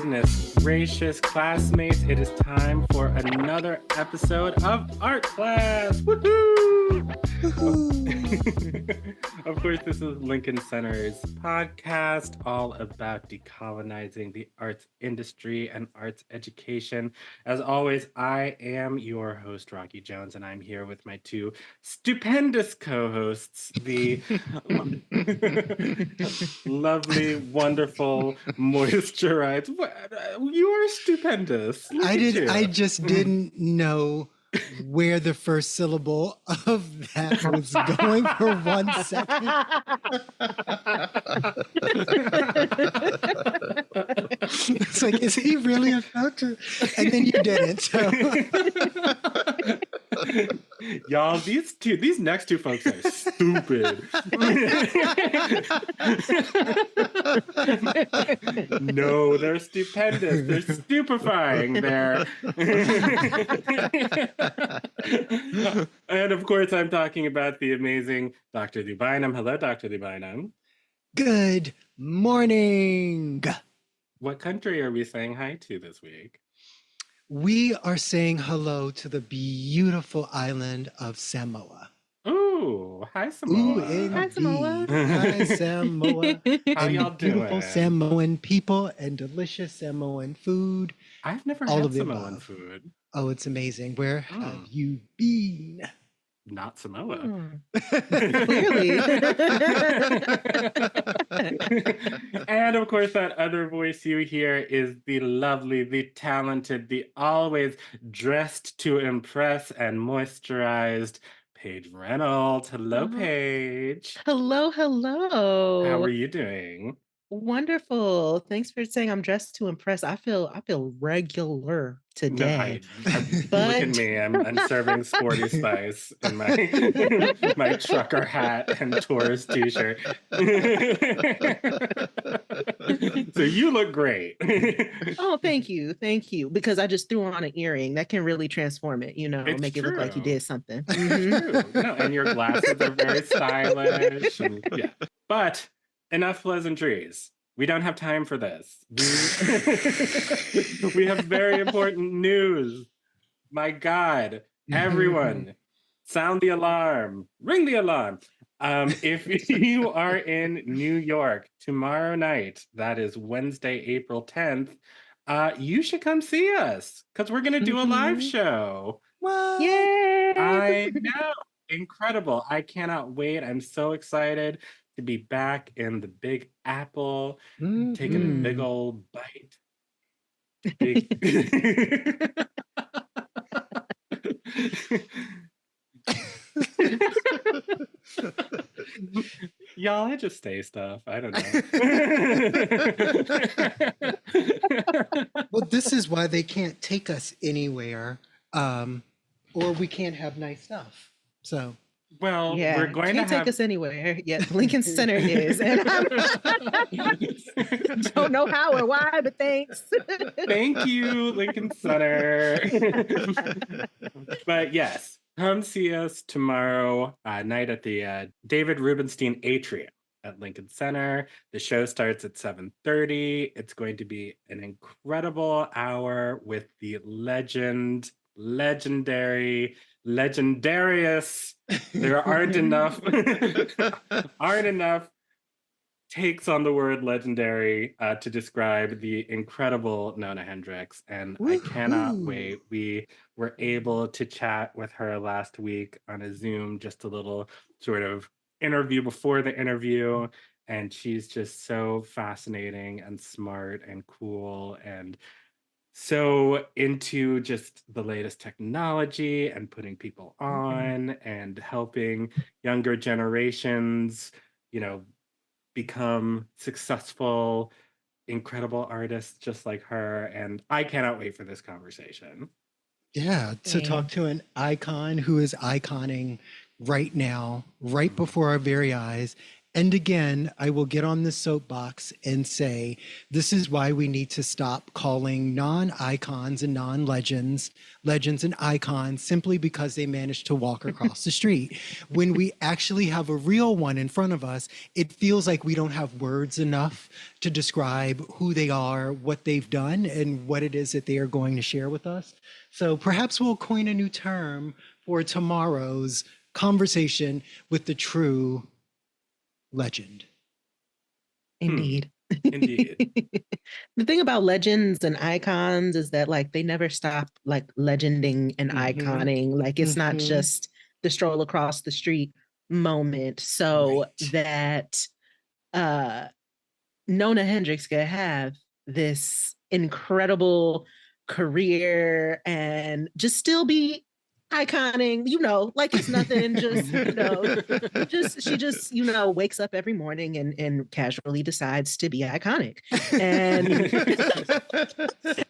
goodness gracious, classmates, it is time for another episode of Art Class. Woohoo! Of course, this is Lincoln Center's podcast all about decolonizing the arts industry and arts education. As always, I am your host, Rocky Jones, and I'm here with my two stupendous co-hosts, the lovely, wonderful, moisturized. You are stupendous. I just didn't know where the first syllable of that was going for 1 second. It's like, is he really about to? And then you didn't. So. Y'all, these next two folks are stupid. No, they're stupendous. They're stupefying. And of course, I'm talking about the amazing Dr. Lee Bynum. Hello, Dr. Lee Bynum. Good morning. What country are we saying hi to this week? We are saying hello to the beautiful island of Samoa. Ooh, hi Samoa. Ooh, hi Samoa. Hi Samoa. How y'all beautiful doing? Samoan people and delicious Samoan food. I've never all had of the Samoan above. food. Oh, it's amazing. Where have you been? Not Samoa. Clearly. And of course, that other voice you hear is the lovely, the talented, the always dressed to impress and moisturized Paige Reynolds. Hello, Paige. Hello. How are you doing? Wonderful. Thanks for saying I'm dressed to impress. I feel regular today. Look at me. I'm serving Sporty Spice in my my trucker hat and tourist t-shirt. So you look great. Oh, thank you. Because I just threw on an earring. That can really transform it, It's make it look like you true. did something. True. No, and your glasses are very stylish. Yeah. But enough pleasantries. We don't have time for this. We have very important news. My God, everyone, sound the alarm, ring the alarm. If you are in New York tomorrow night, that is Wednesday, April 10th, you should come see us because we're going to do a live show. What? Yay! I know. Incredible. I cannot wait. I'm so excited to be back in the Big Apple, taking a big old bite. Y'all, I just say stuff. I don't know. Well, this is why they can't take us anywhere, or we can't have nice stuff. So, well, Yeah, we're going can't to have... take us anywhere. Yet Lincoln Center is. And don't know how or why, but thanks. Thank you, Lincoln Center. But yes, come see us tomorrow night at the David Rubenstein Atrium at Lincoln Center. The show starts at 7:30. It's going to be an incredible hour with the legendarious. There aren't enough takes on the word legendary to describe the incredible Nona Hendrix, and I cannot wait. We were able to chat with her last week on a Zoom, just a little sort of interview before the interview, and she's just so fascinating and smart and cool and so into just the latest technology and putting people on and helping younger generations, become successful, incredible artists just like her. And I cannot wait for this conversation. yeah, to talk to an icon who is iconing right now, right before our very eyes, And again, I will get on the soapbox and say, this is why we need to stop calling non-icons and non-legends legends and icons simply because they managed to walk across the street. When we actually have a real one in front of us, it feels like we don't have words enough to describe who they are, what they've done, and what it is that they are going to share with us. So perhaps we'll coin a new term for tomorrow's conversation with the true legend. Indeed. Indeed. The thing about legends and icons is that like they never stop like legending and iconing. Like it's not just the stroll across the street moment. So Right. that Nona Hendryx could have this incredible career and just still be iconing, like it's nothing, just, she just, wakes up every morning and casually decides to be iconic. And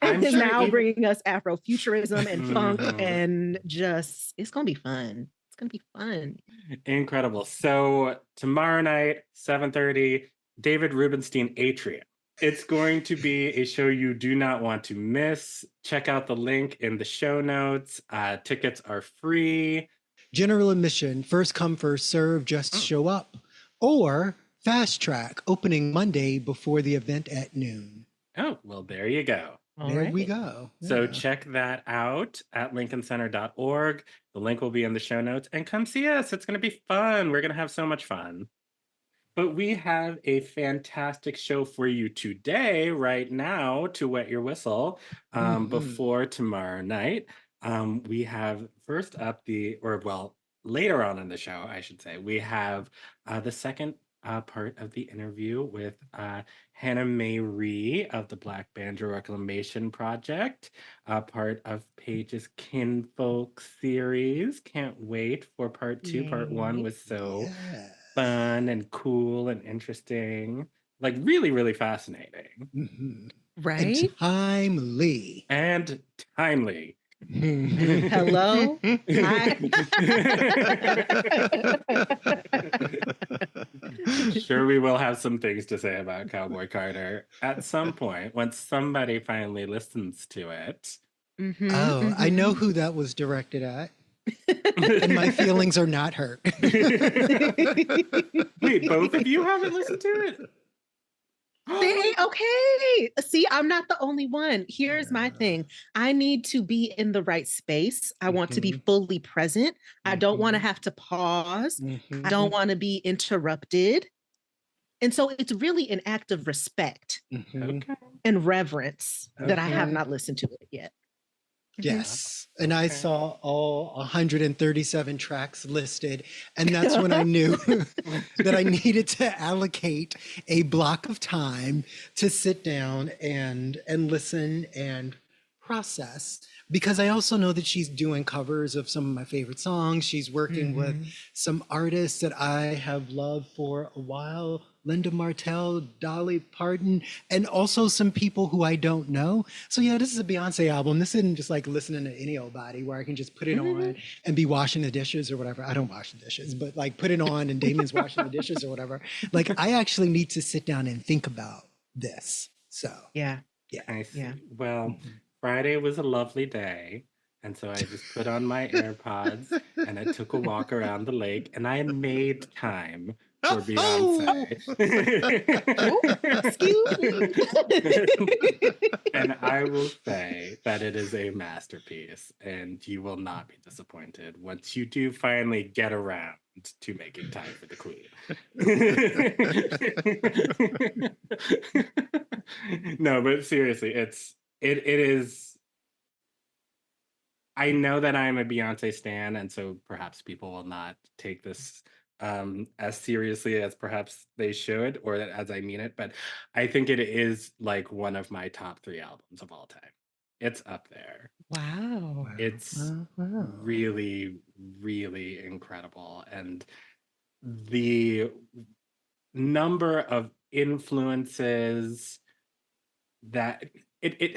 I'm is sure now bringing us Afrofuturism and funk Mhm. and just, it's going to be fun. It's going to be fun. Incredible. So tomorrow night, 7:30, David Rubenstein Atrium. It's going to be a show you do not want to miss. Check out the link in the show notes. Tickets are free. General admission, first come, first serve, just show up. Or fast track, opening Monday before the event at noon. Oh, well, there you go. There we go. So Yeah. check that out at lincolncenter.org. The link will be in the show notes. And come see us. It's going to be fun. We're going to have so much fun. But we have a fantastic show for you today, right now, to wet your whistle before tomorrow night. We have first up later on in the show, I should say, we have the second part of the interview with Hannah Mayree of the Black Banjo Reclamation Project, part of Paige's Kinfolk series. Can't wait for part 2. Yay. Part 1 was so fun and cool and interesting, like really, really fascinating. Right? And timely. Hello? Sure, we will have some things to say about Cowboy Carter at some point once somebody finally listens to it. I know who that was directed at. And my feelings are not hurt. Wait, both of you haven't listened to it? Okay. See, I'm not the only one. Here's my thing. I need to be in the right space. I want to be fully present. I don't want to have to pause. I don't want to be interrupted. And so it's really an act of respect and reverence that I have not listened to it yet. Yes. And I saw all 137 tracks listed. And that's when I knew that I needed to allocate a block of time to sit down and listen and process. Because I also know that she's doing covers of some of my favorite songs. She's working with some artists that I have loved for a while. Linda Martell, Dolly Parton, and also some people who I don't know. So yeah, this is a Beyonce album. This isn't just like listening to any old body where I can just put it on and be washing the dishes or whatever. I don't wash the dishes, but like put it on and Damien's washing the dishes or whatever. Like I actually need to sit down and think about this. So yeah. I see. Well, Friday was a lovely day. And so I just put on my AirPods and I took a walk around the lake and I made time for Beyonce. Excuse me. And I will say that it is a masterpiece and you will not be disappointed once you do finally get around to making time for the queen. No, but seriously, it is. I know that I'm a Beyonce stan, and so perhaps people will not take this as seriously as perhaps they should, or as I mean it. But I think it is like one of my top 3 albums of all time. It's up there. Wow. It's really, really incredible, and the number of influences that it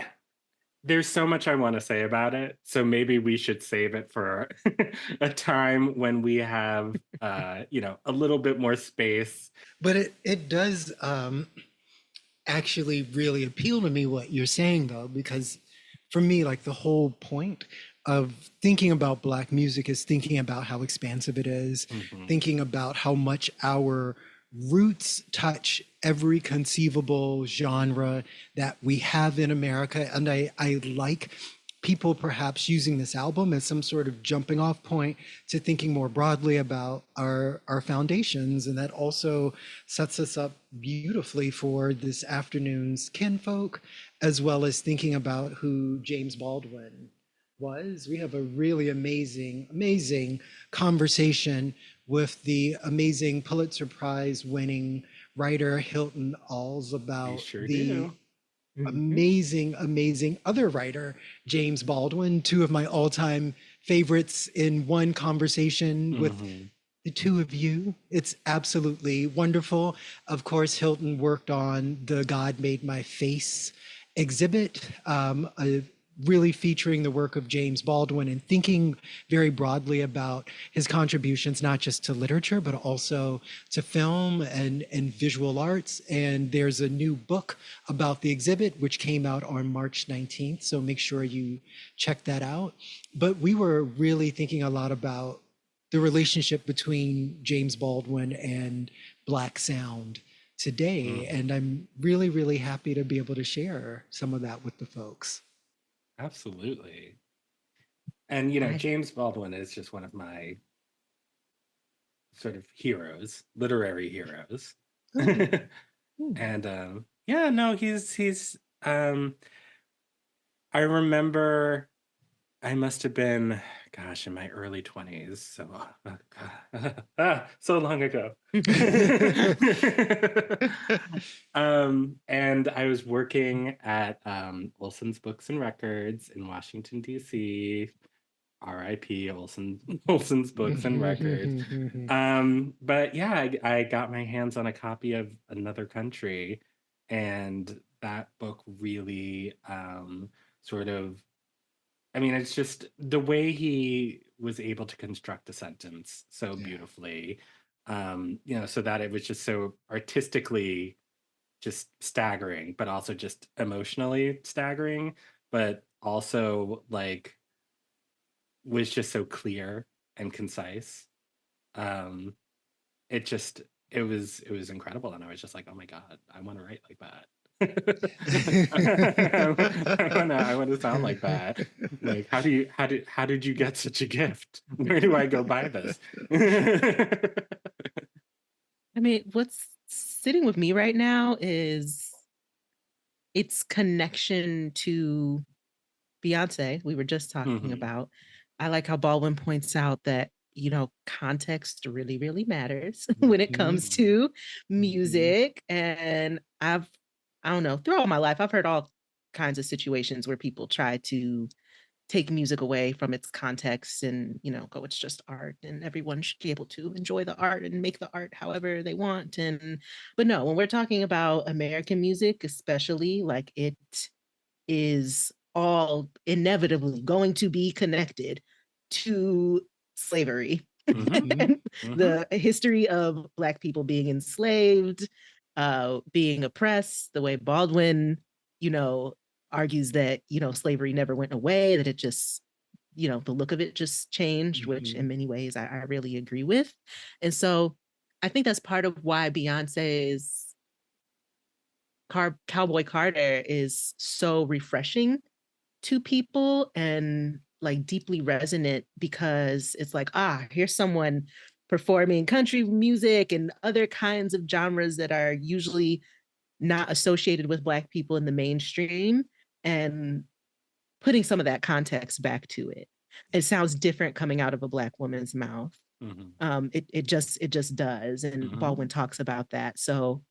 there's so much I want to say about it. So maybe we should save it for a time when we have, a little bit more space. But it does actually really appeal to me what you're saying, though, because for me, like the whole point of thinking about Black music is thinking about how expansive it is, thinking about how much our roots touch every conceivable genre that we have in America. And I like people perhaps using this album as some sort of jumping off point to thinking more broadly about our foundations. And that also sets us up beautifully for this afternoon's Kinfolk, as well as thinking about who James Baldwin was. We have a really amazing conversation with the amazing Pulitzer Prize-winning writer Hilton Als We about sure the do. amazing other writer, James Baldwin, two of my all-time favorites in one conversation with the two of you. It's absolutely wonderful. Of course, Hilton worked on the God Made My Face exhibit, really featuring the work of James Baldwin and thinking very broadly about his contributions, not just to literature, but also to film and visual arts. And there's a new book about the exhibit, which came out on March 19th. So make sure you check that out. But we were really thinking a lot about the relationship between James Baldwin and Black sound today. And I'm really happy to be able to share some of that with the folks. Absolutely. And, James Baldwin is just one of my sort of heroes, literary heroes. And yeah, no, he's I remember I must have been, gosh, in my early 20s, so so long ago. And I was working at Olson's Books and Records in Washington, D.C. R.I.P. Olson's Books and Records. But yeah, I got my hands on a copy of Another Country, and that book really sort of, I mean, it's just the way he was able to construct a sentence so beautifully, so that it was just so artistically just staggering, but also just emotionally staggering, but also like was just so clear and concise. Um, it just it was incredible, and I was just like, oh my God, I want to write like that. I want to sound like that. Like, how did you get such a gift? Where do I go buy this? I mean, what's sitting with me right now is its connection to Beyonce, we were just talking about. I like how Baldwin points out that, context really matters when it comes to music. And I don't know, throughout my life, I've heard all kinds of situations where people try to take music away from its context and, go, it's just art and everyone should be able to enjoy the art and make the art however they want. But no, when we're talking about American music, especially, like, it is all inevitably going to be connected to slavery and the history of Black people being enslaved, being oppressed, the way Baldwin, argues that, slavery never went away, that it just, the look of it just changed, which in many ways I really agree with. And so I think that's part of why Beyonce's Cowboy Carter is so refreshing to people and like deeply resonant, because it's like, here's someone performing country music and other kinds of genres that are usually not associated with Black people in the mainstream, and putting some of that context back to it. It sounds different coming out of a Black woman's mouth. It just does, and Baldwin talks about that. So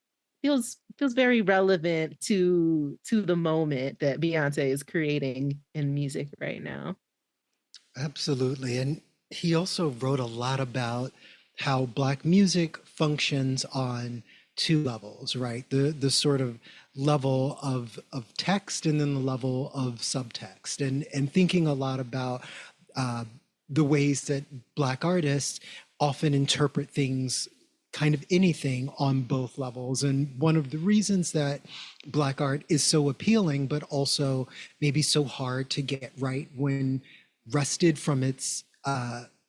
feels very relevant to the moment that Beyonce is creating in music right now. Absolutely. And he also wrote a lot about how Black music functions on two levels, right? The sort of level of text and then the level of subtext, and thinking a lot about the ways that Black artists often interpret things, kind of anything, on both levels. And one of the reasons that Black art is so appealing, but also maybe so hard to get right when wrested from its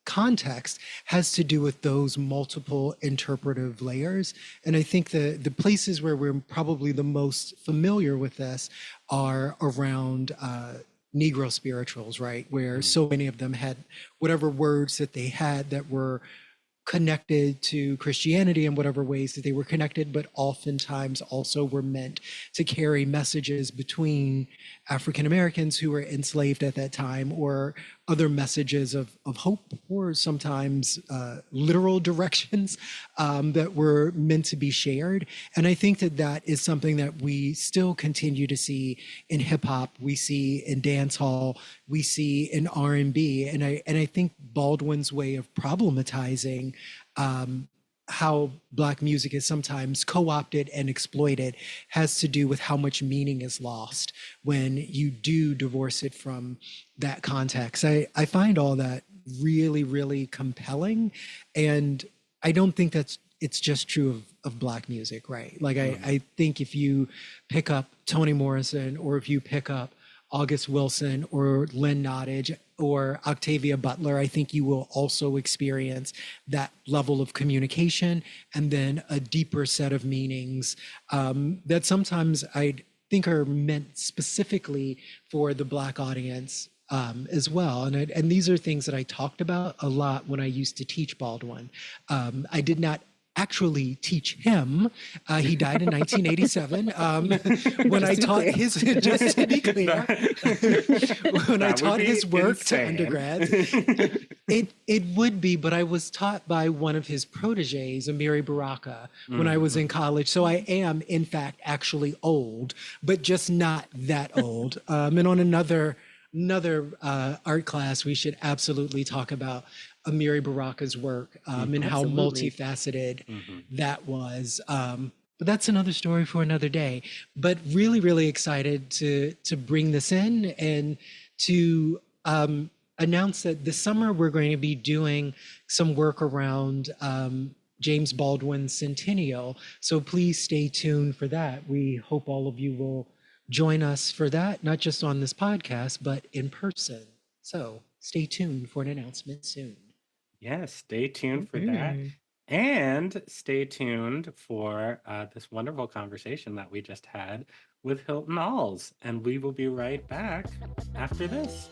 context, has to do with those multiple interpretive layers. And I think the places where we're probably the most familiar with this are around Negro spirituals, right? Where so many of them had whatever words that they had that were connected to Christianity in whatever ways that they were connected, but oftentimes also were meant to carry messages between African Americans who were enslaved at that time, or other messages of hope, or sometimes literal directions that were meant to be shared. And I think that that is something that we still continue to see in hip hop, we see in dance hall, we see in R&B. And I think Baldwin's way of problematizing how Black music is sometimes co-opted and exploited has to do with how much meaning is lost when you do divorce it from that context. I find all that really, really compelling. And I don't think it's just true of Black music, right? Like I think if you pick up Toni Morrison, or if you pick up August Wilson or Lynn Nottage or Octavia Butler, I think you will also experience that level of communication, and then a deeper set of meanings that sometimes I think are meant specifically for the Black audience as well. And these are things that I talked about a lot when I used to teach Baldwin. I did not actually teach him. He died in 1987. When I taught his, just to be clear, when I taught his work to undergrads, it would be, but I was taught by one of his proteges, Amiri Baraka, when I was in college. So I am, in fact, actually old, but just not that old. And on another art class, we should absolutely talk about Amiri Baraka's work and how multifaceted that was. But that's another story for another day. But really, really excited to bring this in and to announce that this summer we're going to be doing some work around James Baldwin's centennial. So please stay tuned for that. We hope all of you will join us for that, not just on this podcast, but in person. So stay tuned for an announcement soon. Yes, stay tuned for that. And stay tuned for this wonderful conversation that we just had with Hilton Als. And we will be right back after this.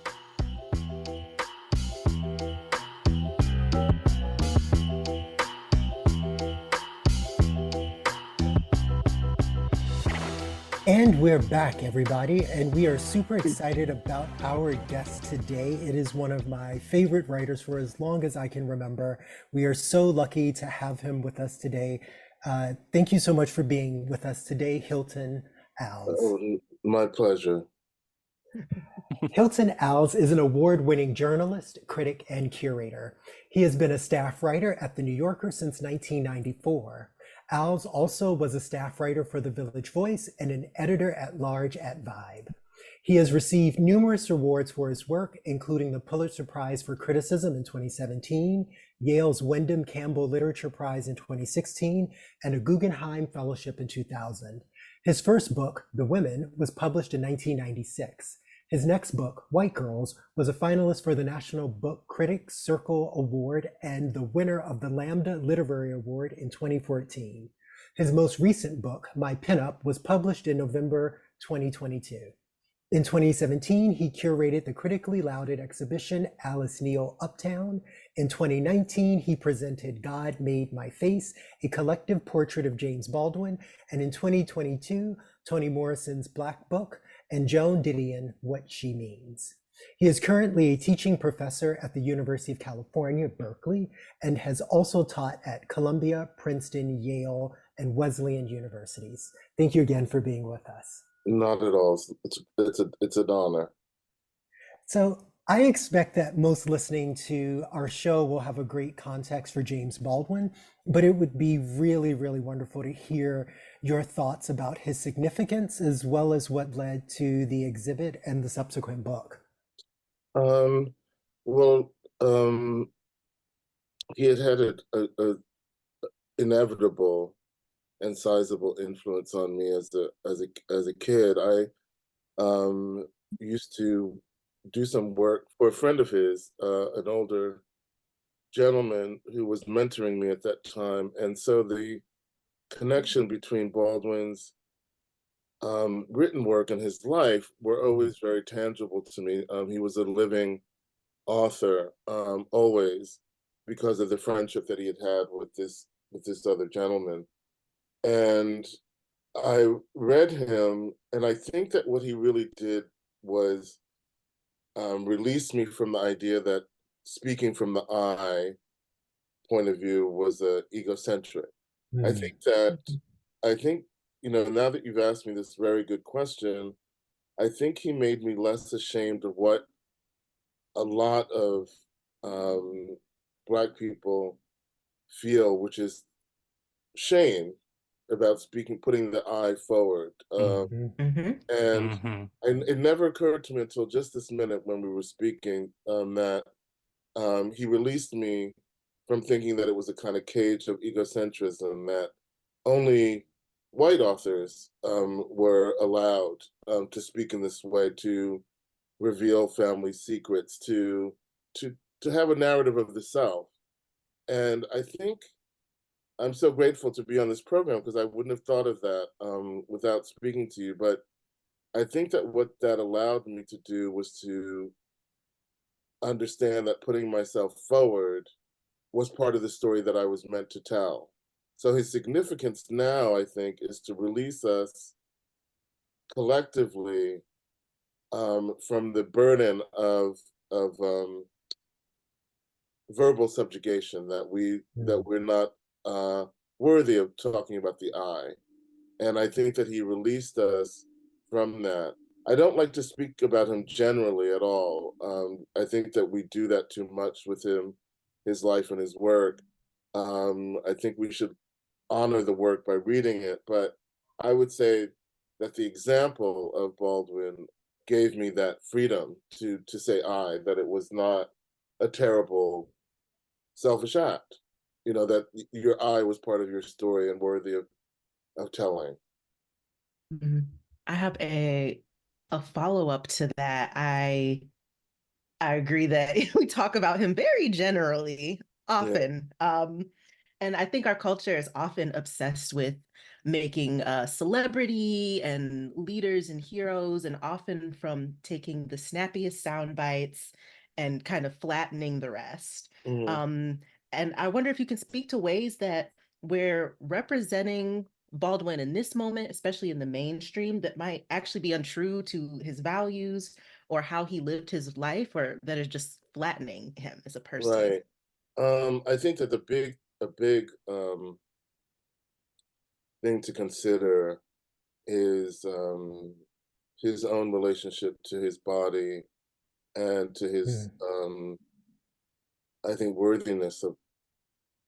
And we're back, everybody, and we are super excited about our guest today. It is one of my favorite writers for as long as I can remember. We are so lucky to have him with us today. Thank you so much for being with us today, Hilton Als. Oh, my pleasure. Hilton Als is an award-winning journalist, critic, and curator. He has been a staff writer at The New Yorker since 1994. Als also was a staff writer for The Village Voice and an editor-at-large at Vibe. He has received numerous awards for his work, including the Pulitzer Prize for Criticism in 2017, Yale's Wyndham Campbell Literature Prize in 2016, and a Guggenheim Fellowship in 2000. His first book, The Women, was published in 1996. His next book, White Girls, was a finalist for the National Book Critics Circle Award and the winner of the Lambda Literary Award in 2014. His most recent book, My Pinup, was published in November 2022. In 2017, he curated the critically lauded exhibition Alice Neel Uptown. In 2019, he presented God Made My Face, a collective portrait of James Baldwin. And in 2022, Toni Morrison's Black Book, and Joan Didion, What She Means. He is currently a teaching professor at the University of California, Berkeley, and has also taught at Columbia, Princeton, Yale, and Wesleyan universities. Thank you again for being with us. Not at all. It's an honor. So I expect that most listening to our show will have a great context for James Baldwin, but it would be really, really wonderful to hear your thoughts about his significance as well as what led to the exhibit and the subsequent book. Um, well, he had a inevitable and sizable influence on me as a kid. I used to do some work for a friend of his, an older gentleman who was mentoring me at that time, and so the connection between Baldwin's written work and his life were always very tangible to me. He was a living author, always, because of the friendship that he had had with this other gentleman. And I read him, and I think that what he really did was release me from the idea that speaking from the I point of view was egocentric. I Mm. think that, I think, now that you've asked me this very good question, I think he made me less ashamed of what a lot of um, Black people feel, which is shame about speaking, putting the I forward. Mhm. Mm-hmm. And Mm-hmm. it never occurred to me until just this minute when we were speaking that he released me from thinking that it was a kind of cage of egocentrism, that only white authors were allowed to speak in this way, to reveal family secrets, to to have a narrative of the South. And I think I'm so grateful to be on this program because I wouldn't have thought of that without speaking to you. But I think that what that allowed me to do was to understand that putting myself forward was part of the story that I was meant to tell. So his significance now, I think, is to release us collectively from the burden of verbal subjugation, that Mm. we're not worthy of talking about the I. And I think that he released us from that. I don't like to speak about him generally at all. I think that we do that too much with him, his life and his work. I think we should honor the work by reading it, but I would say that the example of Baldwin gave me that freedom to say I, that it was not a terrible, selfish act. That your I was part of your story and worthy of telling. Mm-hmm. I have a follow-up to that. I agree that we talk about him very generally, Yeah. often. And I think our culture is often obsessed with making celebrity and leaders and heroes, and often from taking the snappiest sound bites and kind of flattening the rest. Mhm. Um, and I wonder if you can speak to ways that we're representing Baldwin in this moment, especially in the mainstream, that might actually be untrue to his values or how he lived his life, or that is just flattening him as a person. Right. I think that a big thing to consider is his own relationship to his body and to his, Mm. I think, worthiness of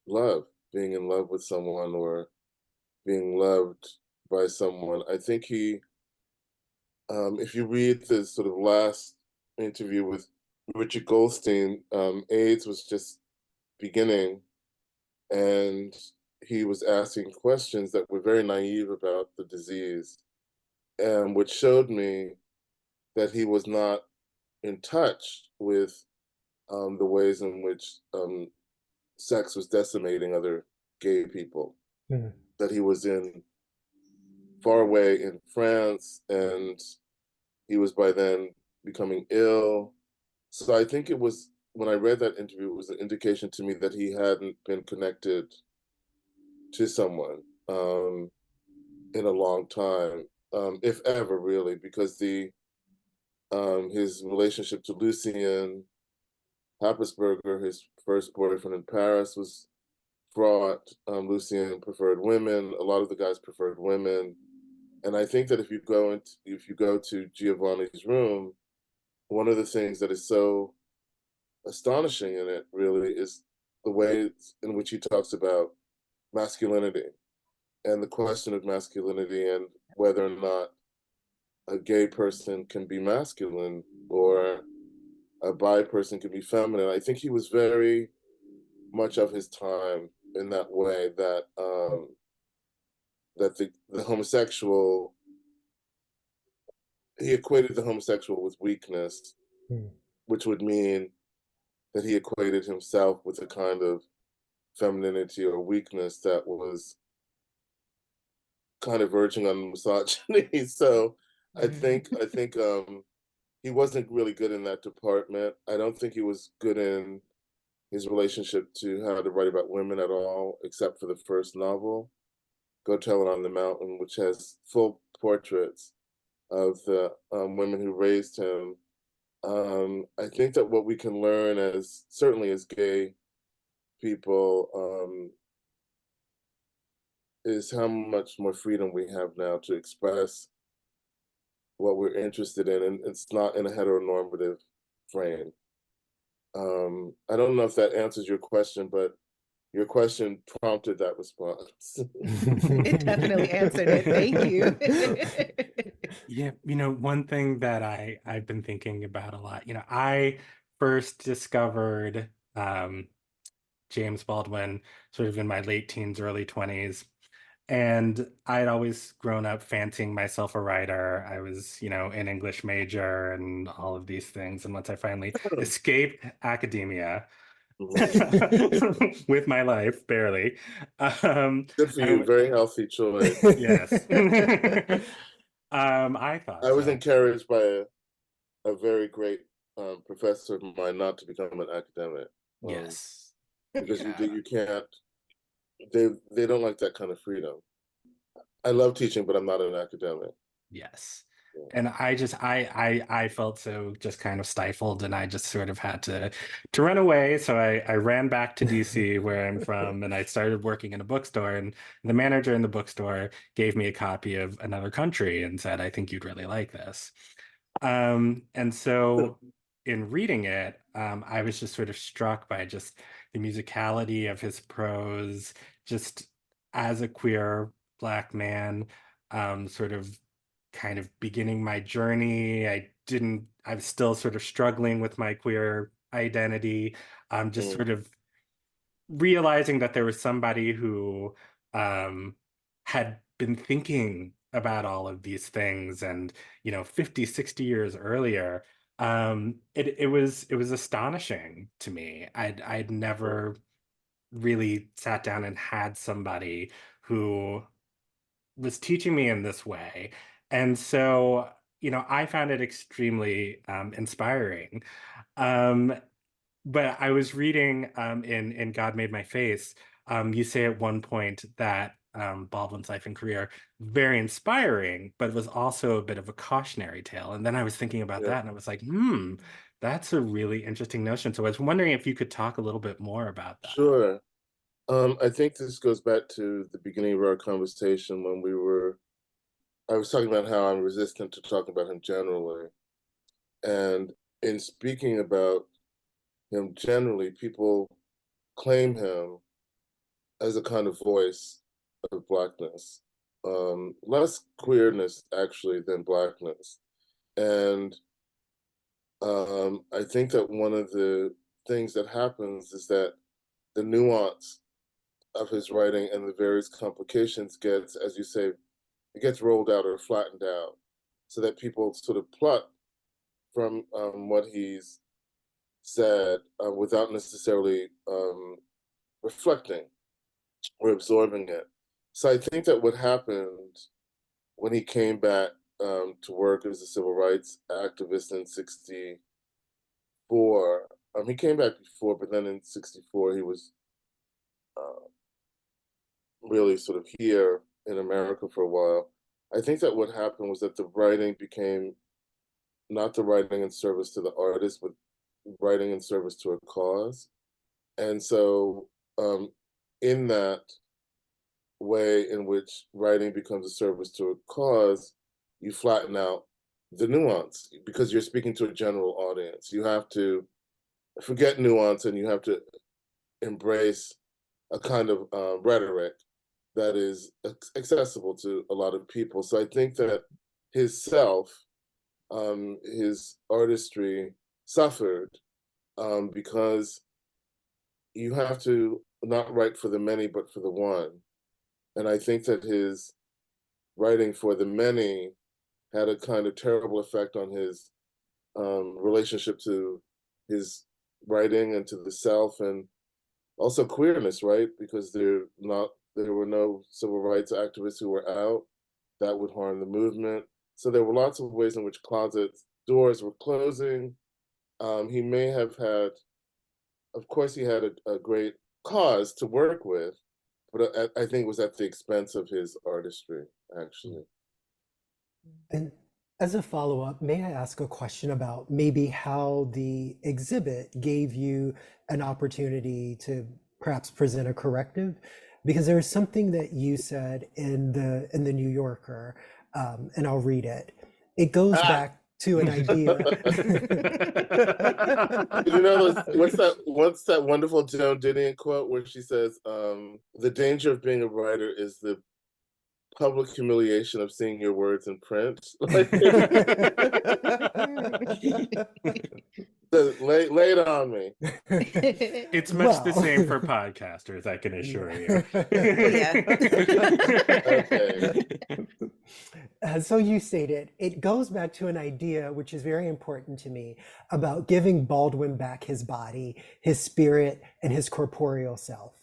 love, being in love with someone or being loved by someone. I think if you read the sort of last interview with Richard Goldstein, AIDS was just beginning, and he was asking questions that were very naive about the disease, and which showed me that he was not in touch with the ways in which sex was decimating other gay people. Mm. That he was in far away in France, and he was by then becoming ill. So I think it was, when I read that interview, it was an indication to me that he hadn't been connected to someone in a long time, if ever, really, because the his relationship to Lucien Happersberger, his first boyfriend in Paris, was fraught. Lucien preferred women. A lot of the guys preferred women, and I think that if you go to Giovanni's room, one of the things that is so astonishing in it really is the way in which he talks about masculinity and the question of masculinity and whether or not a gay person can be masculine or a bi person can be feminine. I think he was very much of his time in that way that that the homosexual, he equated the homosexual with weakness, which would mean that he equated himself with a kind of femininity or weakness that was kind of verging on misogyny. So I think he wasn't really good in that department. I don't think he was good in his relationship to how to write about women at all, except for the first novel, Go Tell It on the Mountain, which has full portraits of the women who raised him. I think that what we can learn as, certainly as gay people, is how much more freedom we have now to express what we're interested in, and it's not in a heteronormative frame. I don't know if that answers your question, but your question prompted that response. It definitely answered it. Thank you. Yeah, one thing that I've been thinking about a lot, I first discovered James Baldwin sort of in my late teens, early 20s. And I'd always grown up fancying myself a writer. I was, an English major and all of these things. And once I finally escaped academia with my life, barely, Good for you. I, Very healthy choice. yes, I thought I was so. encouraged by a very great professor of mine not to become an academic. Yes. Because Yeah. you can't, they don't like that kind of freedom. I love teaching, but I'm not an academic. Yes. Yeah. And I felt so just kind of stifled, and I just sort of had to run away. So I ran back to DC where I'm from, and I started working in a bookstore, and the manager in the bookstore gave me a copy of Another Country and said, I think you'd really like this. And so in reading it, I was just sort of struck by just the musicality of his prose, just as a queer Black man, sort of kind of beginning my journey. I was still sort of struggling with my queer identity, just sort of realizing that there was somebody who had been thinking about all of these things and 50, 60 years earlier. It was astonishing to me. I'd never really sat down and had somebody who was teaching me in this way. And so, I found it extremely inspiring. Um, but I was reading in God Made My Face, you say at one point that Baldwin's life and career very inspiring, but it was also a bit of a cautionary tale. And then I was thinking about that, and I was like, that's a really interesting notion. So I was wondering if you could talk a little bit more about that. Sure. I think this goes back to the beginning of our conversation when I was talking about how I'm resistant to talking about him generally. And in speaking about him generally, people claim him as a kind of voice of Blackness, less queerness actually than Blackness. And I think that one of the things that happens is that the nuance of his writing and the various complications gets, as you say, it gets rolled out or flattened out so that people sort of pluck from what he's said without necessarily reflecting or absorbing it. So I think that what happened when he came back to work as a civil rights activist in '64, he came back before, but then in '64 he was uh, really sort of here in America for a while. I think that what happened was that the writing became not the writing in service to the artist, but writing in service to a cause. And so, in that way in which writing becomes a service to a cause, you flatten out the nuance, because you're speaking to a general audience. You have to forget nuance and you have to embrace a kind of rhetoric that is accessible to a lot of people. So I think that his self, his artistry suffered because you have to not write for the many, but for the one. And I think that his writing for the many had a kind of terrible effect on his relationship to his writing and to the self, and also queerness, right? Because there were no civil rights activists who were out. That would harm the movement. So there were lots of ways in which closet doors were closing. He may have had, of course, he had a great cause to work with, but I think it was at the expense of his artistry, actually. And as a follow-up, may I ask a question about maybe how the exhibit gave you an opportunity to perhaps present a corrective? Because there's something that you said in the New Yorker, and I'll read it. It goes back to an idea. You know, what's that wonderful Joan Didion quote where she says, the danger of being a writer is the public humiliation of seeing your words in print. Lay it on me. It's much the same for podcasters, I can assure you. Okay. So you stated, it goes back to an idea which is very important to me about giving Baldwin back his body, his spirit, and his corporeal self.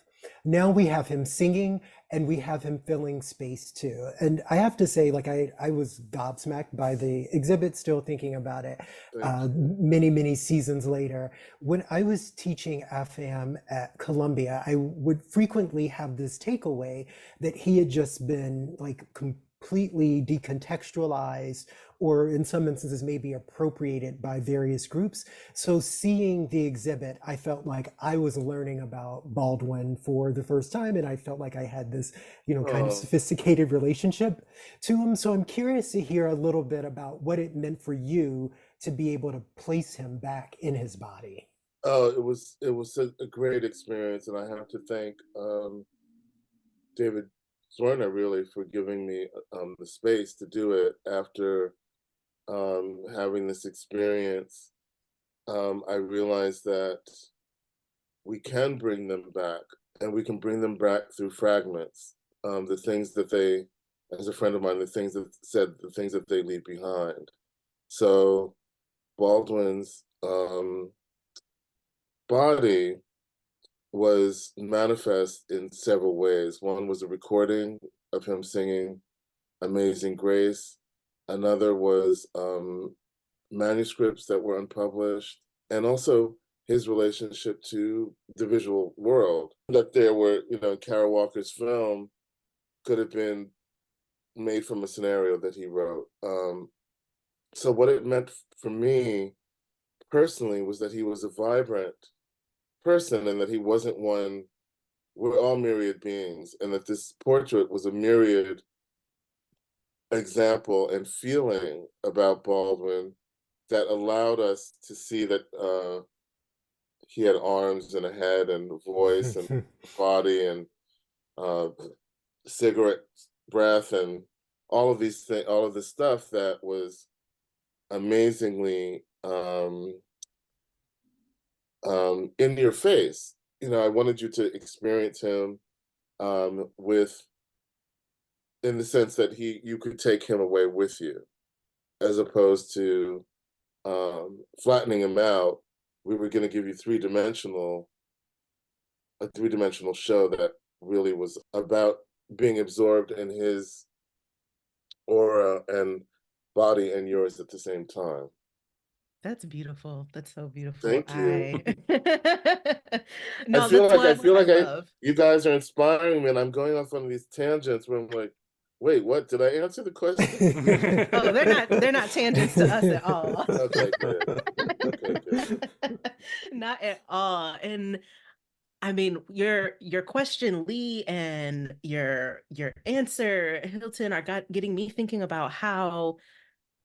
Now we have him singing and we have him filling space too. And I have to say, like, I was gobsmacked by the exhibit, still thinking about it many seasons later. When I was teaching AFAM at Columbia, I would frequently have this takeaway that he had just been like completely decontextualized, or in some instances maybe appropriated by various groups. So seeing the exhibit, I felt like I was learning about Baldwin for the first time, and I felt like I had this, kind of sophisticated relationship to him. So I'm curious to hear a little bit about what it meant for you to be able to place him back in his body. Oh, it was a great experience, and I have to thank David Zorner really for giving me the space to do it after having this experience. I realized that we can bring them back, and we can bring them back through fragments. The things that they, as a friend of mine, the things that they leave behind. So Baldwin's body was manifest in several ways. One was a recording of him singing Amazing Grace. Another was manuscripts that were unpublished, and also his relationship to the visual world. That there were, Kara Walker's film could have been made from a scenario that he wrote. So what it meant for me personally was that he was a vibrant person, and that he wasn't one. We're all myriad beings, and that this portrait was a myriad example and feeling about Baldwin that allowed us to see that he had arms and a head and a voice and body and cigarette breath and all of these things, all of the stuff that was amazingly in your face. I wanted you to experience him in the sense that you could take him away with you, as opposed to flattening him out. We were going to give you a three-dimensional show that really was about being absorbed in his aura and body and yours at the same time. That's beautiful. That's so beautiful. Thank you. No, I feel like love. You guys are inspiring me, and I'm going off on these tangents where I'm like, wait, what? Did I answer the question? Oh, they're not tangents to us at all. Okay, good. Not at all. And I mean, your question, Lee, and your answer, Hilton, are getting me thinking about how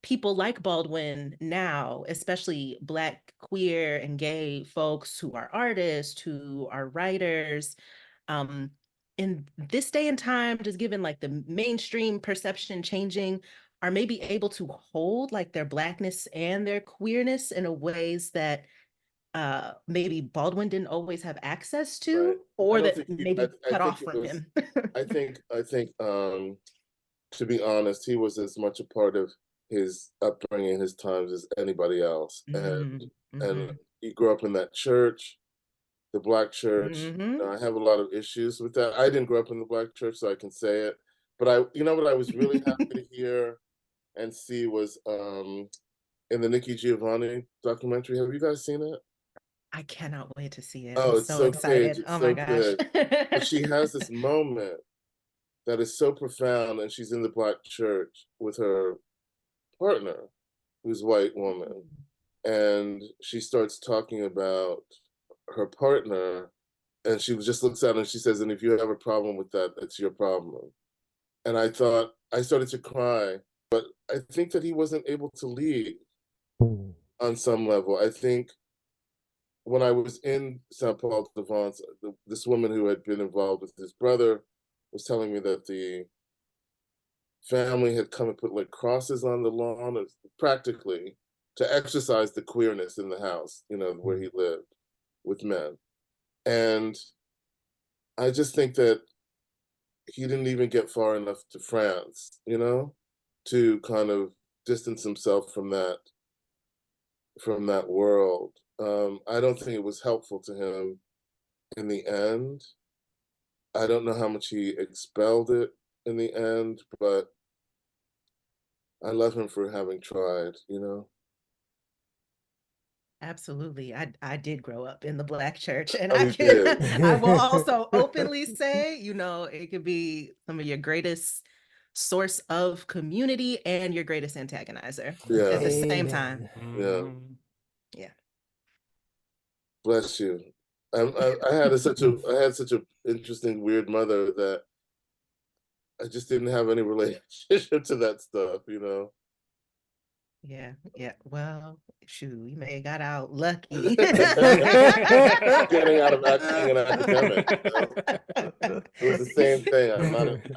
people like Baldwin now, especially Black, queer, and gay folks who are artists, who are writers, in this day and time, just given like the mainstream perception changing, are maybe able to hold like their Blackness and their queerness in a ways that maybe Baldwin didn't always have access to, Right. or I that think maybe cut think off it from was. him. I think to be honest, he was as much a part of his upbringing, his times, as anybody else, and he grew up in that church, the Black church. I have a lot of issues with that. I didn't grow up in the Black church, so I can say it. But you know what I was really happy to hear and see was in the Nikki Giovanni documentary. Have you guys seen it? I cannot wait to see it. I'm Oh, it's so so Paige, excited. it's Oh my so gosh. good. But she has this moment that is so profound, and she's in the Black church with her partner, who's a white woman, and she starts talking about her partner, and she just looks at him and she says, "And if you have a problem with that, that's your problem." And I thought, I started to cry, but I think that he wasn't able to lead on some level. I think when I was in Sao Paulo de Vence, this woman who had been involved with his brother was telling me that the family had come and put like crosses on the lawn, practically to exercise the queerness in the house, you know, where he lived with men. And I just think that he didn't even get far enough to France, you know, to kind of distance himself from that world. I don't think it was helpful to him in the end. I don't know how much he expelled it in the end, but I love him for having tried, you know? Absolutely. I did grow up in the Black church, and Oh, I you can did. I will also openly say, it could be some of your greatest source of community and your greatest antagonizer Yeah, at the same time. yeah. Yeah. Bless you. I had such a interesting, weird mother that I just didn't have any relationship to that stuff, you know? Yeah. Yeah. Well, shoot, you may have got out lucky. Getting out of being an academic, you know? It was the same thing.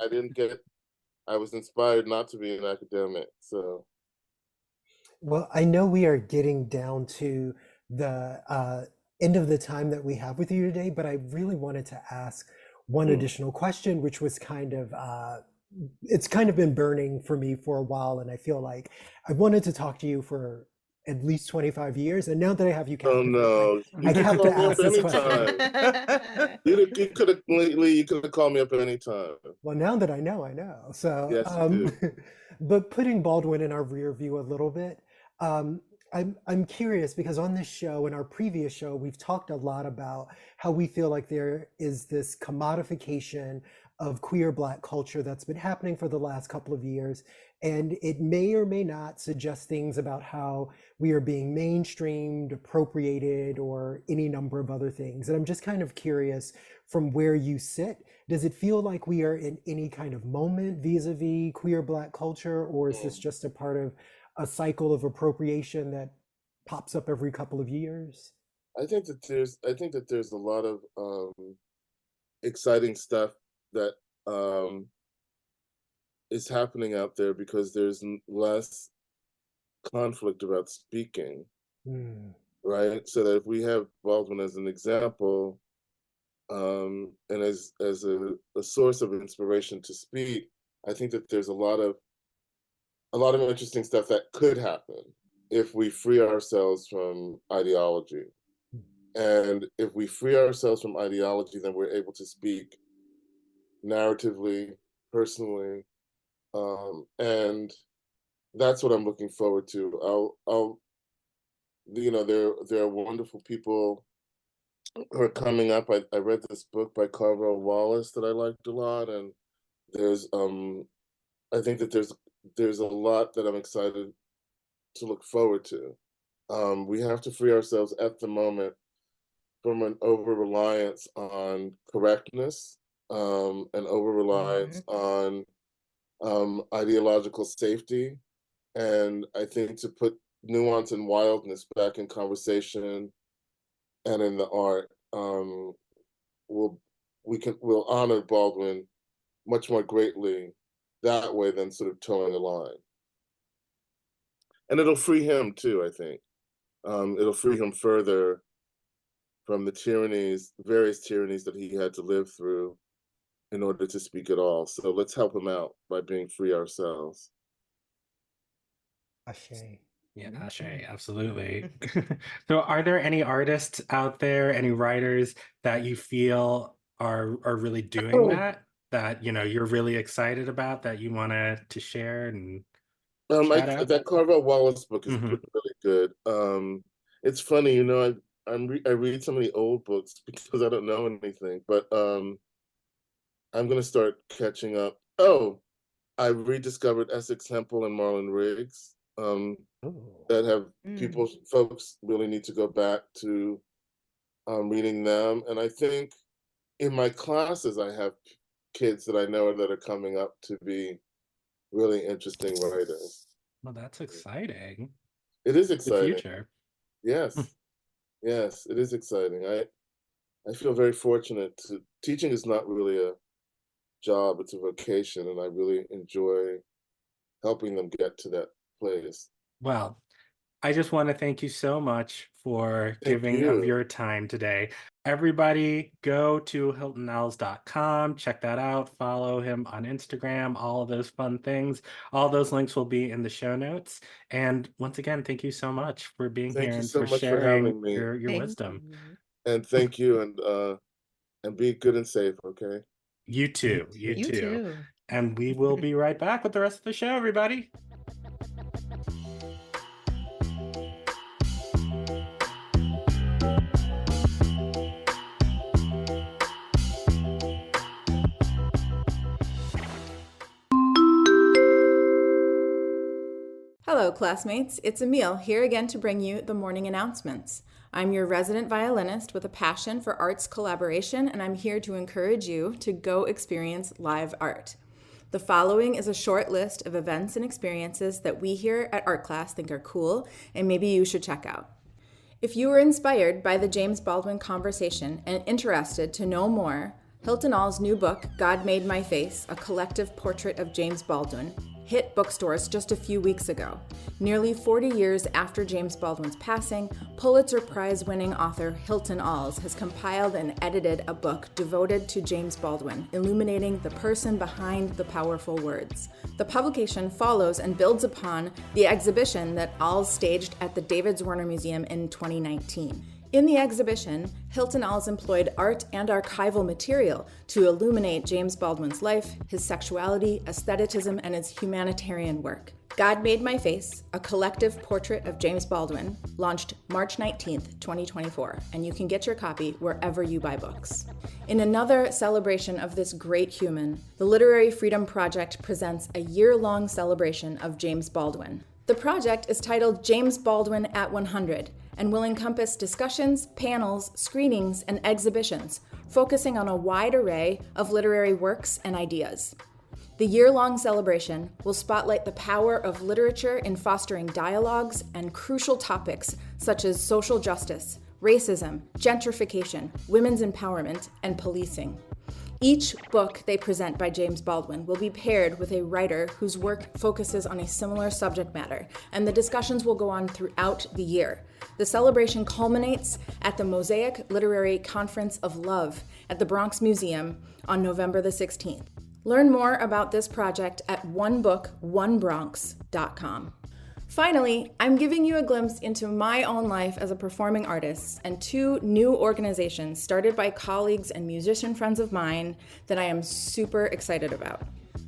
I didn't get, I was inspired not to be an academic, so. Well, I know we are getting down to the end of the time that we have with you today, but I really wanted to ask one additional question, which was it's kind of been burning for me for a while, and I feel like I wanted to talk to you for at least 25 years, and now that I have you Oh captive, no, you I can have call to me up ask this question. anytime. You could have called me up anytime. Well, now that I know. So, Yes, you do. but putting Baldwin in our rear view a little bit, um, I'm curious because on this show and our previous show, we've talked a lot about how we feel like there is this commodification of queer Black culture that's been happening for the last couple of years, and it may or may not suggest things about how we are being mainstreamed, appropriated, or any number of other things. And I'm just kind of curious from where you sit. Does it feel like we are in any kind of moment vis-a-vis queer Black culture, or is this just a part of a cycle of appropriation that pops up every couple of years? I think that there's a lot of exciting stuff that um, is happening out there because there's less conflict about speaking, right? So that if we have Baldwin as an example, and as a source of inspiration to speak, I think that there's a lot of interesting stuff that could happen if we free ourselves from ideology. And if we free ourselves from ideology, then we're able to speak narratively, personally, and that's what I'm looking forward to. You know, there are wonderful people who are coming up. I read this book by Carvel Wallace that I liked a lot, and there's I think that there's a lot that I'm excited to look forward to. We have to free ourselves at the moment from an over reliance on correctness, an over reliance on ideological safety, And I think to put nuance and wildness back in conversation and in the art, we'll honor Baldwin much more greatly that way than sort of towing a line. And it'll free him too, I think. It'll free him further from the various tyrannies that he had to live through in order to speak at all. So let's help him out by being free ourselves. Ashe. Yeah, Ashe, absolutely. So are there any artists out there, any writers that you feel are really doing that you're really excited about, that you wanted to share and shout out? That Carvel Wallace book is Mhm. really good. It's funny, I read so many old books because I don't know anything, but I'm gonna start catching up. Oh, I rediscovered Essex Hempel and Marlon Riggs. That have folks really need to go back to reading them. And I think in my classes, I have kids that I know that are coming up to be really interesting writers. Well, that's exciting. It is The exciting. future. Yes. Yes, it is exciting. I feel very fortunate teaching is not really a job, it's a vocation, and I really enjoy helping them get to that place. Well, I just want to thank you so much for Thank giving of you. your time today. Everybody go to hiltonals.com, check that out, follow him on Instagram, all of those fun things. All those links will be in the show notes. And once again, thank you so much for being Thank here you and so for much for sharing having me. your Thank wisdom. you. And thank you, and be good and safe, okay? You too. You You too. too. And we will be right back with the rest of the show, everybody. Hello, classmates. It's Emile here again to bring you the morning announcements. I'm your resident violinist with a passion for arts collaboration, and I'm here to encourage you to go experience live art. The following is a short list of events and experiences that we here at Art Class think are cool and maybe you should check out. If you were inspired by the James Baldwin conversation and interested to know more, Hilton Als' new book, God Made My Face, A Collective Portrait of James Baldwin, hit bookstores just a few weeks ago. Nearly 40 years after James Baldwin's passing, Pulitzer Prize-winning author Hilton Als has compiled and edited a book devoted to James Baldwin, illuminating the person behind the powerful words. The publication follows and builds upon the exhibition that Als staged at the David Zwirner Museum in 2019. In the exhibition, Hilton Als employed art and archival material to illuminate James Baldwin's life, his sexuality, aestheticism, and his humanitarian work. God Made My Face, A Collective Portrait of James Baldwin, launched March 19th, 2024, and you can get your copy wherever you buy books. In another celebration of this great human, the Literary Freedom Project presents a year-long celebration of James Baldwin. The project is titled James Baldwin at 100 and will encompass discussions, panels, screenings, and exhibitions, focusing on a wide array of literary works and ideas. The year-long celebration will spotlight the power of literature in fostering dialogues and crucial topics such as social justice, racism, gentrification, women's empowerment, and policing. Each book they present by James Baldwin will be paired with a writer whose work focuses on a similar subject matter, and the discussions will go on throughout the year. The celebration culminates at the Mosaic Literary Conference of Love at the Bronx Museum on November the 16th. Learn more about this project at onebookonebronx.com. Finally, I'm giving you a glimpse into my own life as a performing artist and two new organizations started by colleagues and musician friends of mine that I am super excited about.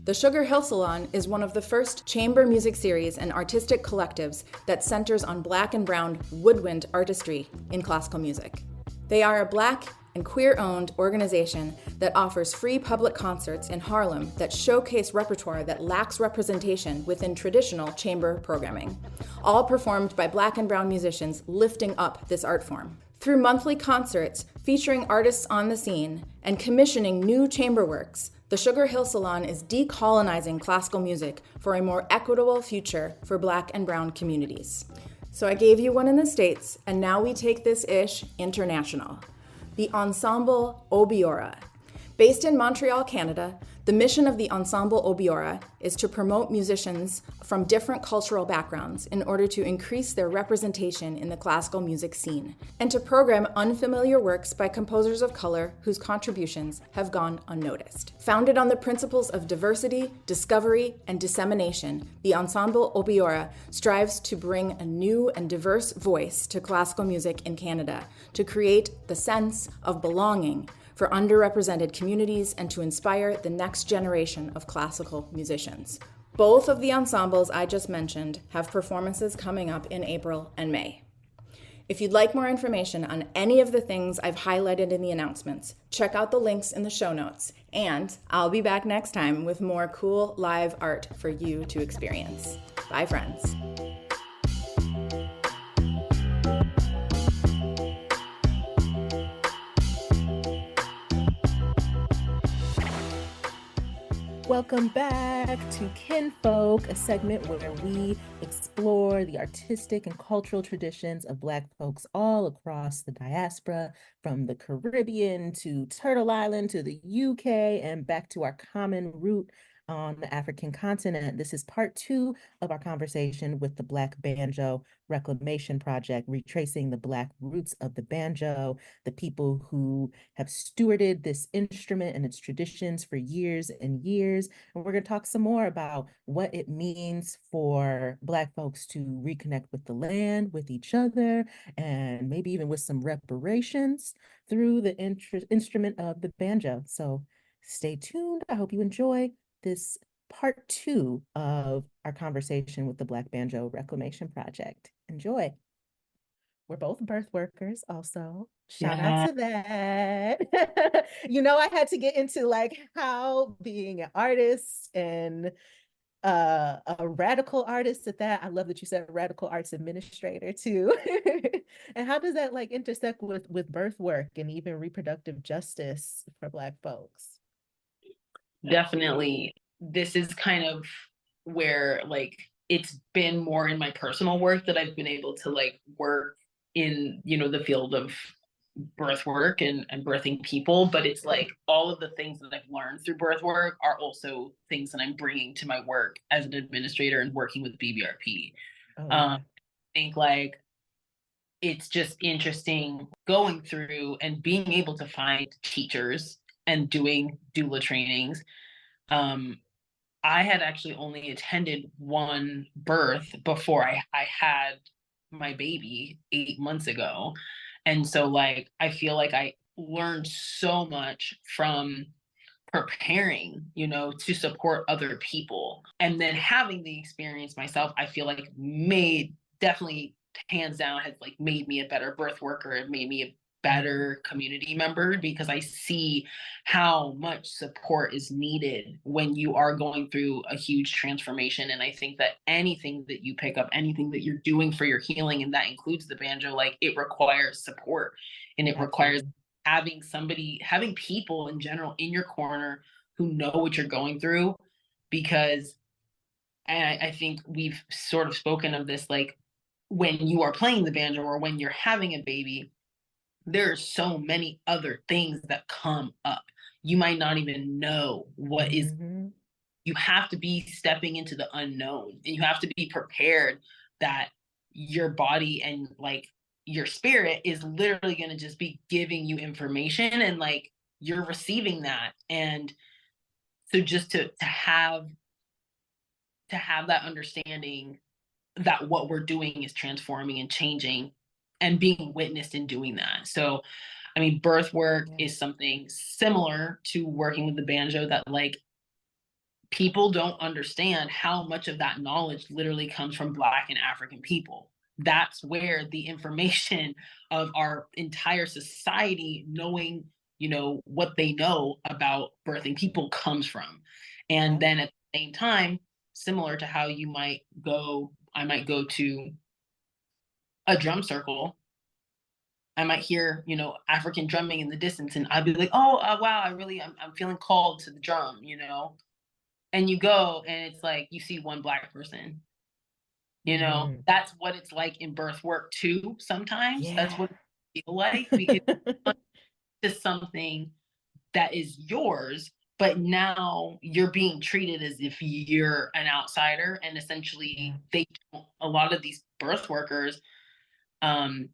The Sugar Hill Salon is one of the first chamber music series and artistic collectives that centers on Black and brown woodwind artistry in classical music. They are a Black and queer-owned organization that offers free public concerts in Harlem that showcase repertoire that lacks representation within traditional chamber programming, all performed by Black and brown musicians lifting up this art form. Through monthly concerts featuring artists on the scene and commissioning new chamber works, The Sugar Hill Salon is decolonizing classical music for a more equitable future for Black and Brown communities. So I gave you one in the States, and now we take this ish international. The Ensemble Obiora. Based in Montreal, Canada, the mission of the Ensemble Obiora is to promote musicians from different cultural backgrounds in order to increase their representation in the classical music scene, and to program unfamiliar works by composers of color whose contributions have gone unnoticed. Founded on the principles of diversity, discovery, and dissemination, the Ensemble Obiora strives to bring a new and diverse voice to classical music in Canada, to create the sense of belonging for underrepresented communities and to inspire the next generation of classical musicians. Both of the ensembles I just mentioned have performances coming up in April and May. If you'd like more information on any of the things I've highlighted in the announcements, check out the links in the show notes, and I'll be back next time with more cool live art for you to experience. Bye, friends. Welcome back to Kinfolk, a segment where we explore the artistic and cultural traditions of Black folks all across the diaspora, from the Caribbean to Turtle Island to the UK and back to our common root on the African continent. This is part 2 of our conversation with the Black Banjo Reclamation Project, retracing the Black roots of the banjo, the people who have stewarded this instrument and its traditions for years and years. And we're going to talk some more about what it means for Black folks to reconnect with the land, with each other, and maybe even with some reparations through the instrument of the banjo. So stay tuned. I hope you enjoy this part 2 of our conversation with the Black Banjo Reclamation Project. Enjoy. We're both birth workers also. Shout out to that. You know, I had to get into like how being an artist and a radical artist at that. I love that you said radical arts administrator too. And how does that like intersect with birth work and even reproductive justice for Black folks? Definitely, this is kind of where like it's been more in my personal work that I've been able to like work in, you know, the field of birth work and birthing people. But it's like all of the things that I've learned through birth work are also things that I'm bringing to my work as an administrator and working with BBRP. I think like it's just interesting going through and being able to find teachers and doing doula trainings. I had actually only attended one birth before I had my baby 8 months ago. And so like, I feel like I learned so much from preparing, you know, to support other people. And then having the experience myself, I feel like definitely hands down has like made me a better birth worker. It made me a better community member because I see how much support is needed when you are going through a huge transformation. And I think that anything that you pick up, anything that you're doing for your healing, and that includes the banjo, like it requires support, and it requires having people in general in your corner who know what you're going through. Because I think we've sort of spoken of this, like when you are playing the banjo or when you're having a baby, there are so many other things that come up. You might not even know what is. You have to be stepping into the unknown, and you have to be prepared that your body and like your spirit is literally going to just be giving you information, and like you're receiving that. And so just to have that understanding that what we're doing is transforming and changing and being witnessed in doing that. So, I mean, birth work is something similar to working with the banjo that like people don't understand how much of that knowledge literally comes from Black and African people. That's where the information of our entire society knowing, you know, what they know about birthing people comes from. And then at the same time, similar to how I might go to a drum circle, I might hear, you know, African drumming in the distance, and I'd be like, oh, wow, I'm feeling called to the drum, you know? And you go, and it's like, you see one Black person, you know? That's what it's like in birth work too, sometimes. That's Yeah. what it feels like, because it's something that is yours, but now you're being treated as if you're an outsider, and essentially a lot of these birth workers,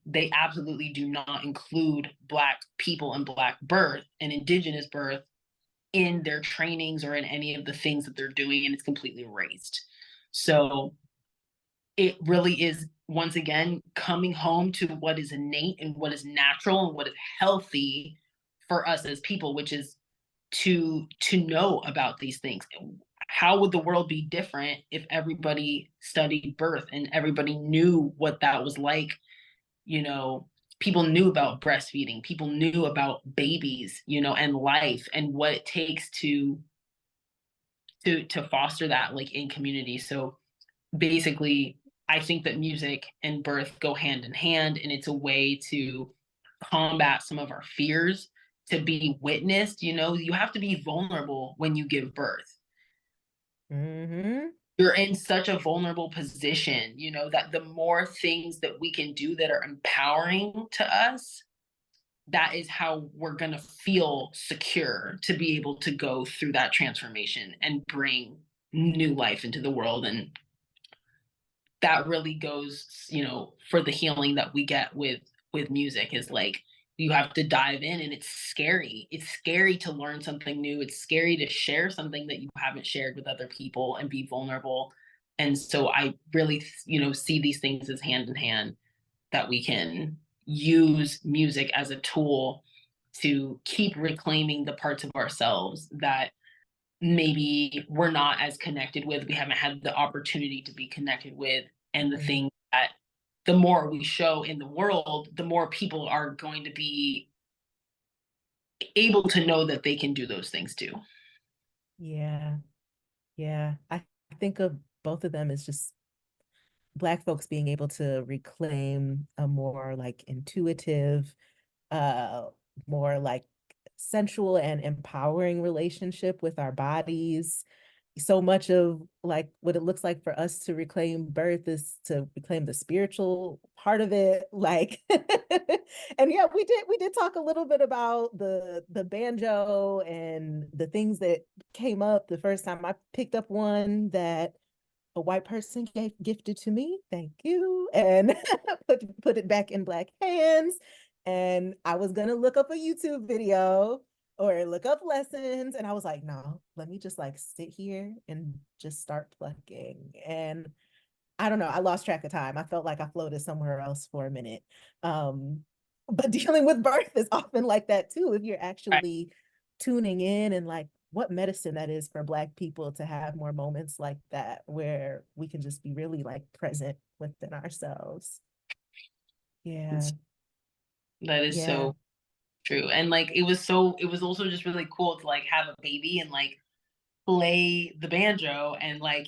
they absolutely do not include Black people and Black birth and Indigenous birth in their trainings or in any of the things that they're doing, and it's completely erased. So it really is, once again, coming home to what is innate and what is natural and what is healthy for us as people, which is to know about these things. How would the world be different if everybody studied birth and everybody knew what that was like? You know, people knew about breastfeeding, people knew about babies, you know, and life and what it takes to foster that, like, in community. So basically, I think that music and birth go hand in hand, and it's a way to combat some of our fears, to be witnessed. You know, you have to be vulnerable when you give birth. You're in such a vulnerable position, you know, that the more things that we can do that are empowering to us, that is how we're going to feel secure to be able to go through that transformation and bring new life into the world. And that really goes, you know, for the healing that we get with music, is like, you have to dive in, and it's scary. It's scary to learn something new. It's scary to share something that you haven't shared with other people and be vulnerable. And so I really, you know, see these things as hand in hand, that we can use music as a tool to keep reclaiming the parts of ourselves that maybe we're not as connected with, we haven't had the opportunity to be connected with, and the thing that the more we show in the world, the more people are going to be able to know that they can do those things too. Yeah. Yeah. I think of both of them as just Black folks being able to reclaim a more like intuitive, uh, more like sensual and empowering relationship with our bodies. So much of like what it looks like for us to reclaim birth is to reclaim the spiritual part of it. Like, and yeah, we did talk a little bit about the banjo and the things that came up the first time I picked up one that a white person gifted to me. Thank you. And put it back in Black hands. And I was gonna look up a YouTube video or look up lessons. And I was like, no, let me just like sit here and just start plucking. And I don't know, I lost track of time. I felt like I floated somewhere else for a minute. But dealing with birth is often like that too. If you're actually tuning in, and like what medicine that is for Black people to have more moments like that where we can just be really like present within ourselves. Yeah. That is so true. And like it was also just really cool to like have a baby and like play the banjo and like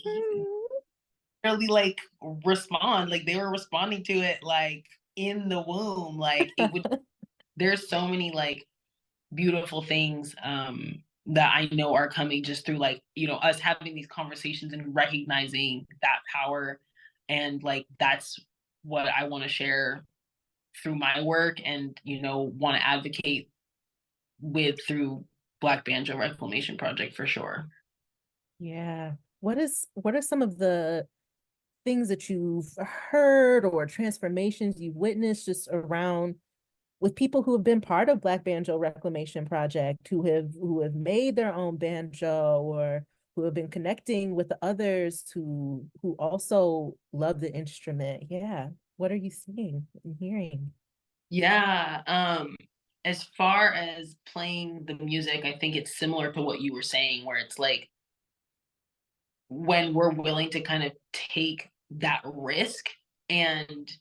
really like respond, like they were responding to it like in the womb. Like it would there's so many like beautiful things that I know are coming just through, like, you know, us having these conversations and recognizing that power. And like that's what I want to share through my work, and, you know, want to advocate with through Black Banjo Reclamation Project for sure. Yeah. What are some of the things that you've heard or transformations you've witnessed just around with people who have been part of Black Banjo Reclamation Project, who have made their own banjo, or who have been connecting with the others who also love the instrument? Yeah. What are you seeing and hearing? Yeah. As far as playing the music, I think it's similar to what you were saying, where it's like when we're willing to kind of take that risk and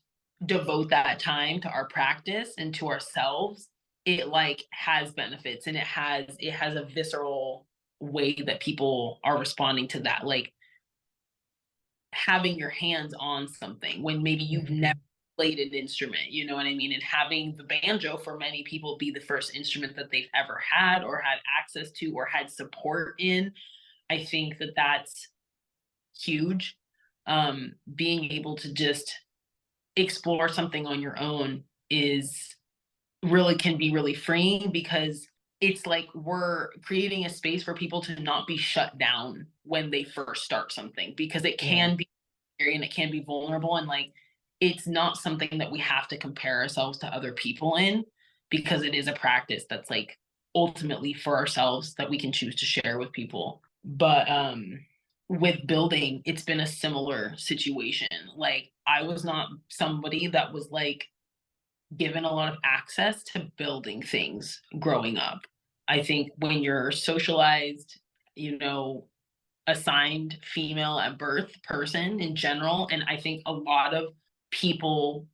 devote that time to our practice and to ourselves, it like has benefits, and it has a visceral way that people are responding to that, like having your hands on something when maybe you've never plated instrument, you know what I mean? And having the banjo for many people be the first instrument that they've ever had or had access to or had support in, I think that that's huge. Being able to just explore something on your own is really can be really freeing, because it's like we're creating a space for people to not be shut down when they first start something, because it can be scary and it can be vulnerable, and like it's not something that we have to compare ourselves to other people in, because it is a practice that's like ultimately for ourselves that we can choose to share with people. But with building, it's been a similar situation. Like I was not somebody that was like given a lot of access to building things growing up. I think when you're socialized, you know, assigned female at birth person in general, and I think a lot of people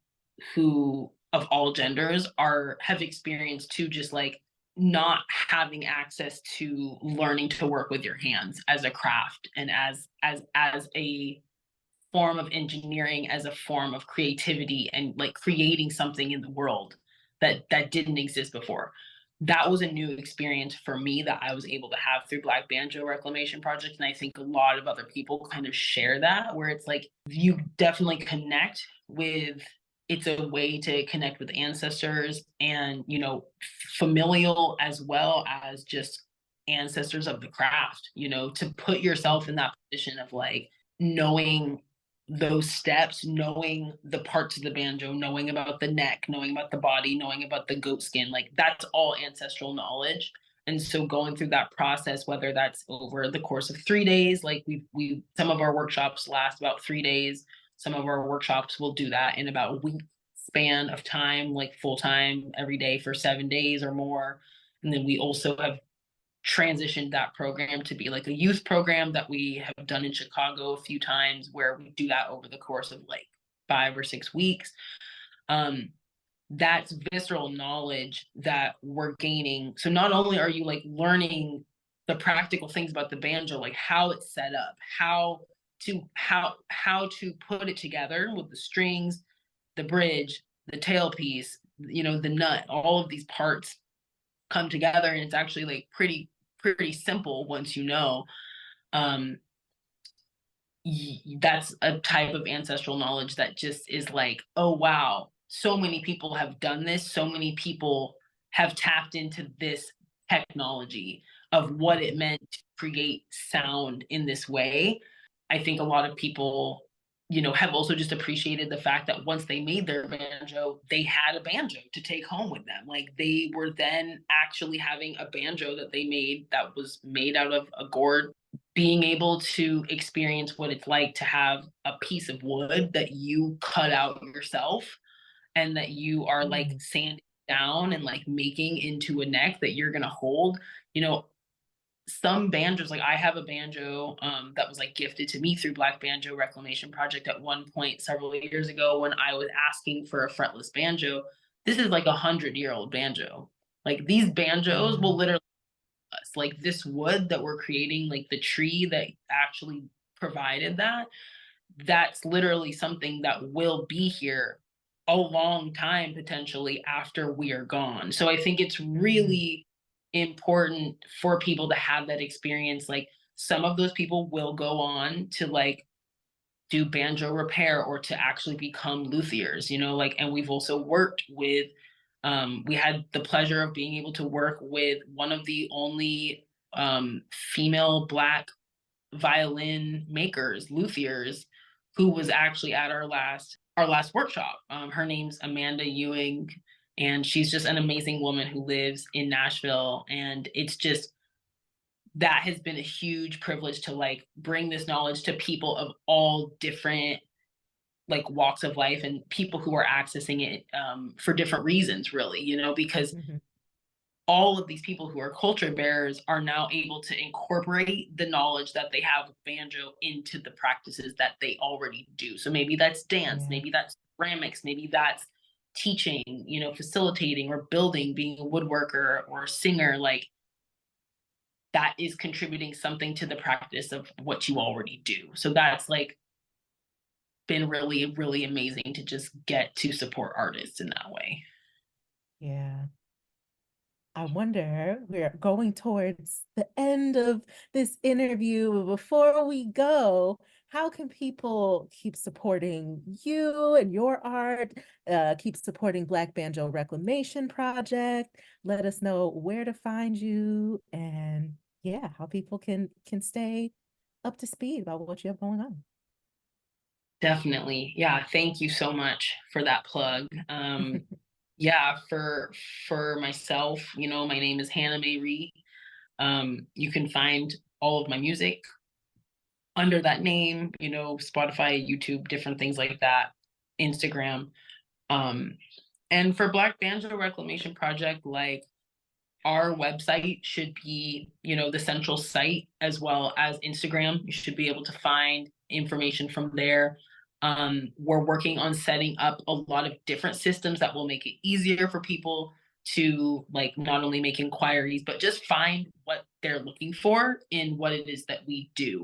who of all genders are have experienced too, just like not having access to learning to work with your hands as a craft and as a form of engineering, as a form of creativity and like creating something in the world that didn't exist before. That was a new experience for me that I was able to have through Black Banjo Reclamation Project. And I think a lot of other people kind of share that, where it's like you definitely connect with, it's a way to connect with ancestors and, you know, familial as well as just ancestors of the craft, you know, to put yourself in that position of like knowing those steps, knowing the parts of the banjo, knowing about the neck, knowing about the body, knowing about the goat skin, like that's all ancestral knowledge. And so going through that process, whether that's over the course of 3 days, like we some of our workshops last about 3 days, some of our workshops will do that in about a week span of time, like full time every day for 7 days or more. And then we also have transitioned that program to be like a youth program that we have done in Chicago a few times, where we do that over the course of like 5 or 6 weeks. That's visceral knowledge that we're gaining. So not only are you like learning the practical things about the banjo, like how it's set up, how to put it together with the strings, the bridge, the tailpiece, you know, the nut, all of these parts come together, and it's actually like pretty simple once you know. um that's a type of ancestral knowledge that just is like, oh wow, so many people have done this, so many people have tapped into this technology of what it meant to create sound in this way. I think a lot of people, you know, have also just appreciated the fact that once they made their banjo, they had a banjo to take home with them. Like they were then actually having a banjo that they made that was made out of a gourd, being able to experience what it's like to have a piece of wood that you cut out yourself and that you are like sanding down and like making into a neck that you're going to hold. You know, some banjos, like I have a banjo that was like gifted to me through Black Banjo Reclamation Project at one point several years ago when I was asking for a fretless banjo. This is like 100-year-old banjo. Like these banjos will literally us. Like this wood that we're creating, like the tree that actually provided that, that's literally something that will be here a long time potentially after we are gone. So I think it's really important for people to have that experience. Like some of those people will go on to like do banjo repair or to actually become luthiers, you know, like, and we've also worked with, we had the pleasure of being able to work with one of the only female Black violin makers, luthiers, who was actually at our last workshop. Her name's Amanda Ewing, and she's just an amazing woman who lives in Nashville. And it's just, that has been a huge privilege to like bring this knowledge to people of all different like walks of life and people who are accessing it for different reasons, really, you know, because all of these people who are culture bearers are now able to incorporate the knowledge that they have with banjo into the practices that they already do. So maybe that's dance, maybe that's ceramics, maybe that's teaching, you know, facilitating or building, being a woodworker or a singer. Like that is contributing something to the practice of what you already do. So that's like been really, really amazing to just get to support artists in that way. Yeah. I wonder, we're going towards the end of this interview. Before we go, how can people keep supporting you and your art, keep supporting Black Banjo Reclamation Project? Let us know where to find you, and yeah, how people can stay up to speed about what you have going on. Definitely. Yeah, thank you so much for that plug. Yeah, for myself, my name is Hannah Mayree. You can find all of my music under that name, Spotify, YouTube, different things like that, Instagram. And for Black Banjo Reclamation Project, like, our website should be, the central site, as well as Instagram. You should be able to find information from there. We're working on setting up a lot of different systems that will make it easier for people to, like, not only make inquiries, but just find what they're looking for in what it is that we do.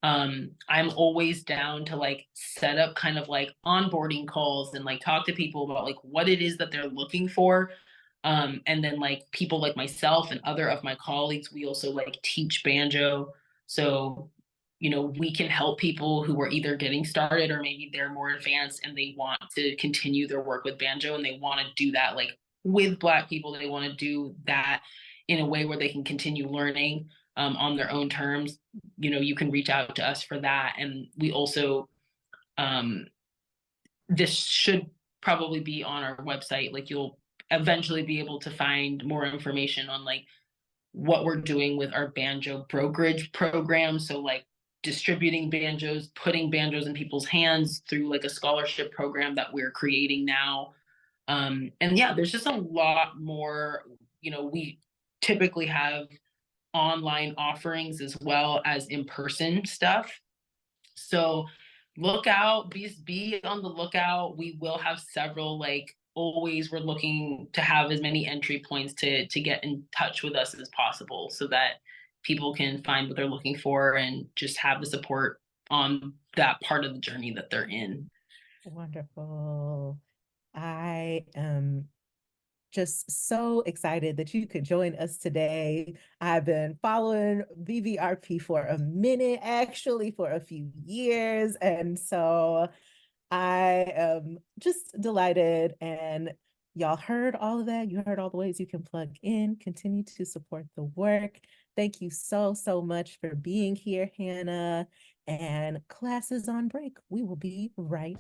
I'm always down to, like, set up kind of like onboarding calls and, like, talk to people about, like, what it is that they're looking for. And then, like, people like myself and other of my colleagues, we also, like, teach banjo. So, we can help people who are either getting started, or maybe they're more advanced and they want to continue their work with banjo, and they want to do that, like, with Black people. They want to do that in a way where they can continue learning on their own terms. You can reach out to us for that. And we also, this should probably be on our website. Like, you'll eventually be able to find more information on, like, what we're doing with our banjo brokerage program. So, like, distributing banjos, putting banjos in people's hands through, like, a scholarship program that we're creating now. And yeah, there's just a lot more. We typically have online offerings as well as in-person stuff. So look out, be on the lookout. We will have several, like, always we're looking to have as many entry points to get in touch with us as possible, so that people can find what they're looking for and just have the support on that part of the journey that they're in. Wonderful. I am just so excited that you could join us today. I've been following BBRP for a minute, actually, for a few years. And so I am just delighted. And y'all heard all of that. You heard all the ways you can plug in, continue to support the work. Thank you so, so much for being here, Hannah. And class is on break. We will be right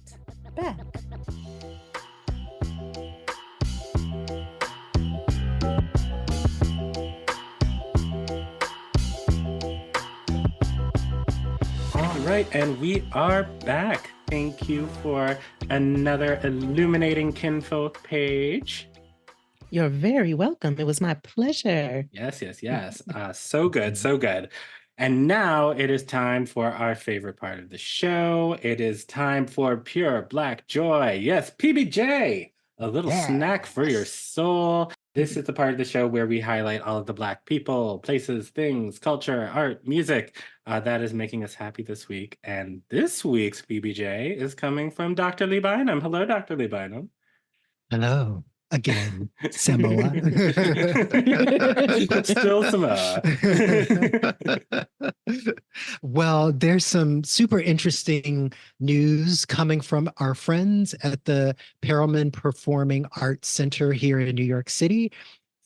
back. All right, and we are back. Thank you for another illuminating Kinfolk page. You're very welcome. It was my pleasure. Yes. So good, so good. And now it is time for our favorite part of the show. It is time for pure Black joy. Yes, PBJ, a little snack for your soul. This is the part of the show where we highlight all of the Black people, places, things, culture, art, music that is making us happy this week. And this week's PBJ is coming from Dr. Lee Bynum. Hello, Dr. Lee Bynum. Hello again, Samoa. Still Samoa. Well, there's some super interesting news coming from our friends at the Perelman Performing Arts Center here in New York City.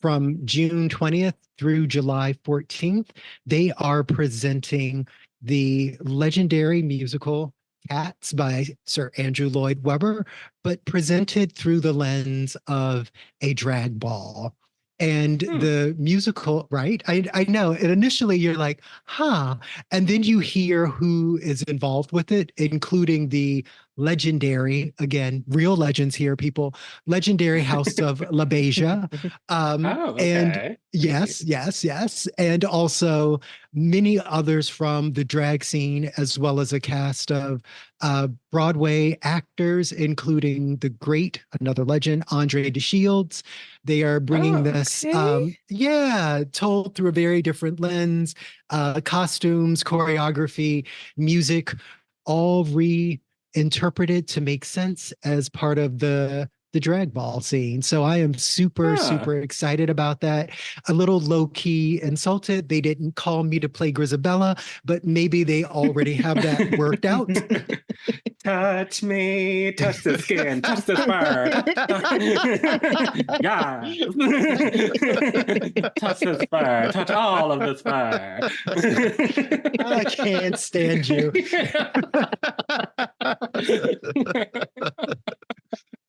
From June 20th through July 14th, they are presenting the legendary musical Cats by Sir Andrew Lloyd Webber, but presented through the lens of a drag ball. And the musical, right? I know. And initially you're like, huh. And then you hear who is involved with it, including the legendary, again, real legends here, people, legendary House of La Beja. And yes. And also many others from the drag scene, as well as a cast of Broadway actors, including the great, another legend, Andre DeShields. They are bringing this, told through a very different lens, costumes, choreography, music, all interpreted to make sense as part of the drag ball scene. So I am super excited about that. A little low-key insulted. They didn't call me to play Grisabella, but maybe they already have that worked out. Touch me, touch the skin, touch the fur. Yeah. Touch this fur, touch all of this fur. I can't stand you.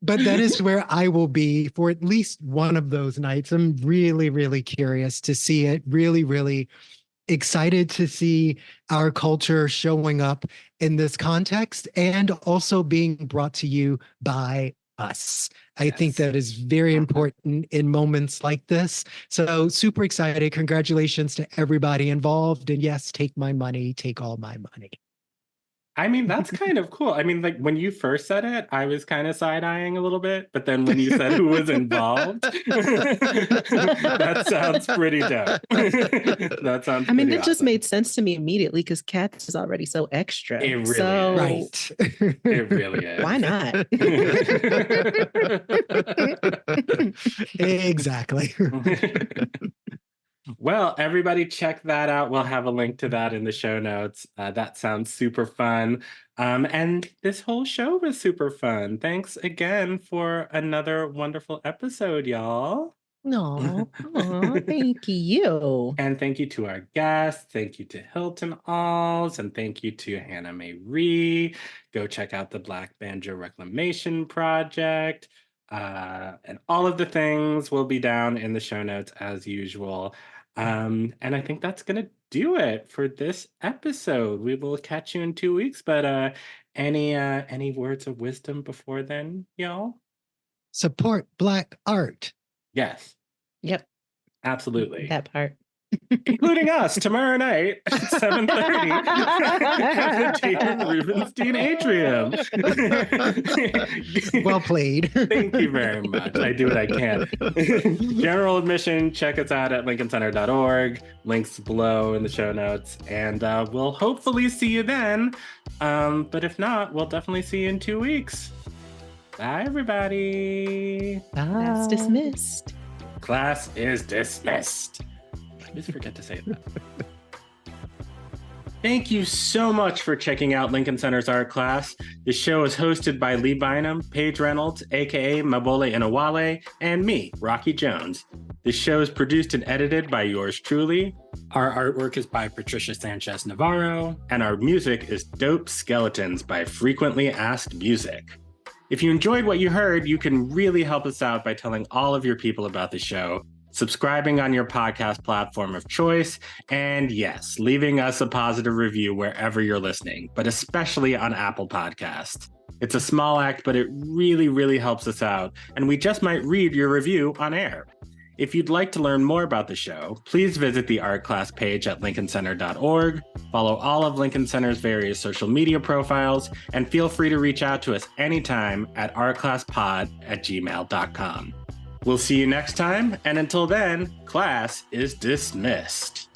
But that is where I will be for at least one of those nights. I'm really curious to see it. Really excited to see our culture showing up in this context and also being brought to you by us. I think that is very important in moments like this. So super excited. Congratulations to everybody involved. And yes, take my money, take all my money. I mean, that's kind of cool. I mean, like when you first said it, I was kind of side-eyeing a little bit, but then when you said who was involved, that sounds pretty dope. That sounds. I mean, it just made sense to me immediately because Cats is already so extra. It really is. Right. It really is. Why not? Exactly. Well, everybody check that out. We'll have a link to that in the show notes. That sounds super fun. And this whole show was super fun. Thanks again for another wonderful episode, y'all. No, thank you. And thank you to our guests. Thank you to Hilton Als. And thank you to Hannah Mayree. Go check out the Black Banjo Reclamation Project. And all of the things will be down in the show notes as usual. And I think that's going to do it for this episode. We will catch you in 2 weeks. But any words of wisdom before then, y'all? Support Black art. Yes. Yep. Absolutely. That part. Including us tomorrow night at 7:30 at the David Rubenstein Atrium. Well played. Thank you very much. I do what I can. General admission, check us out at lincolncenter.org. Links below in the show notes. And we'll hopefully see you then. But if not, we'll definitely see you in 2 weeks. Bye, everybody. That's dismissed. Class is dismissed. I just forget to say that. Thank you so much for checking out Lincoln Center's art class. The show is hosted by Lee Bynum, Paige Reynolds, aka Mabole Inawale, and me, Rocky Jones. The show is produced and edited by yours truly. Our artwork is by Patricia Sanchez Navarro, and our music is Dope Skeletons by Frequently Asked Music. If you enjoyed what you heard, you can really help us out by telling all of your people about the show, subscribing on your podcast platform of choice, and yes, leaving us a positive review wherever you're listening, but especially on Apple Podcasts. It's a small act, but it really helps us out, and we just might read your review on air. If you'd like to learn more about the show, please visit the art class page at lincolncenter.org, follow all of Lincoln Center's various social media profiles, and feel free to reach out to us anytime at artclasspod@gmail.com. We'll see you next time, and until then, class is dismissed.